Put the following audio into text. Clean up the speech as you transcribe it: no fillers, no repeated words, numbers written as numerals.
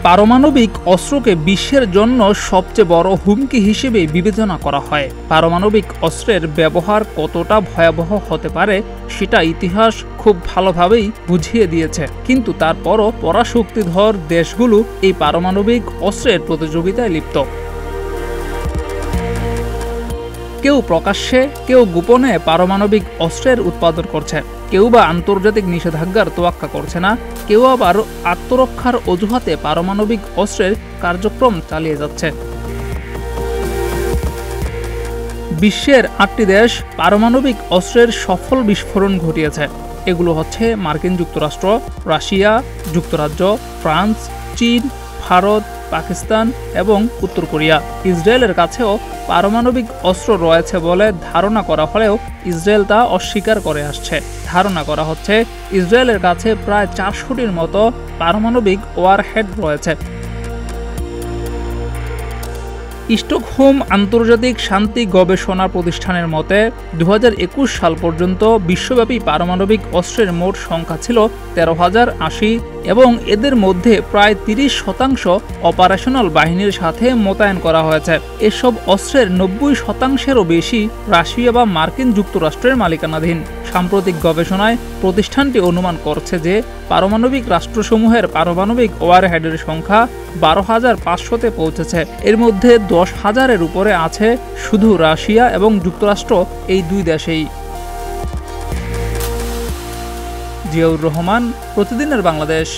পারমাণবিক অস্ত্রকে বিশ্বের জন্য সবচেয়ে বড় হুমকি হিসেবে বিবেচনা করা হয়। পারমাণবিক অস্ত্রের ব্যবহার কতটা ভয়াবহ হতে পারে সেটা ইতিহাস খুব ভালোভাবেই বুঝিয়ে দিয়েছে, কিন্তু তারপরও পরাশক্তিধর দেশগুলো এই পারমাণবিক অস্ত্রের প্রতিযোগিতায় লিপ্ত। কেউ প্রকাশ্যে, কেউ গোপনে পারমাণবিক অস্ত্রের উৎপাদন করছে, কেউ বা আন্তর্জাতিক নিষেধাজ্ঞার তোয়াক্কা করছে না, কেউ আবার আত্মরক্ষার অজুহাতে পারমাণবিক অস্ত্রের কার্যক্রম চালিয়ে যাচ্ছে। বিশ্বের ৮টি দেশ পারমাণবিক অস্ত্রের সফল বিস্ফোরণ ঘটিয়েছে। এগুলো হচ্ছে মার্কিন যুক্তরাষ্ট্র, রাশিয়া, যুক্তরাজ্য, ফ্রান্স, চীন, ভারত, পাকিস্তান এবং উত্তর কোরিয়া। ইসরায়েলের কাছেও পারমাণবিক অস্ত্র রয়েছে বলে ধারণা করা হলেও ইসরায়েল তা অস্বীকার করে আসছে। ধারণা করা হচ্ছে ইসরায়েলের কাছে প্রায় ৪০০টির মতো পারমাণবিক ওয়ারহেড রয়েছে। স্টকহোম আন্তর্জাতিক শান্তি গবেষণা প্রতিষ্ঠানের মতে ২০২১ সাল পর্যন্ত বিশ্বব্যাপী পারমাণবিক অস্ত্রের মোট সংখ্যা ছিল ১৩,০৮০ এবং এদের মধ্যে প্রায় ৩০% অপারেশনাল বাহিনীর সাথে মোতায়েন করা হয়েছে। এসব অস্ত্রের ৯০%-এরও বেশি রাশিয়া বা মার্কিন যুক্তরাষ্ট্রের মালিকানাধীন। সাম্প্রতিক গবেষণায় প্রতিষ্ঠানটি অনুমান করছে যে পারমাণবিক রাষ্ট্রসমূহের পারমাণবিক ওয়ারহেডের সংখ্যা ১২,৫০০-তে পৌঁছেছে। এর মধ্যে ১০,০০০-এর উপরে আছে শুধু রাশিয়া এবং যুক্তরাষ্ট্র, এই দুই দেশেই। জিয়াউর রহমান, প্রতিদিনের বাংলাদেশ।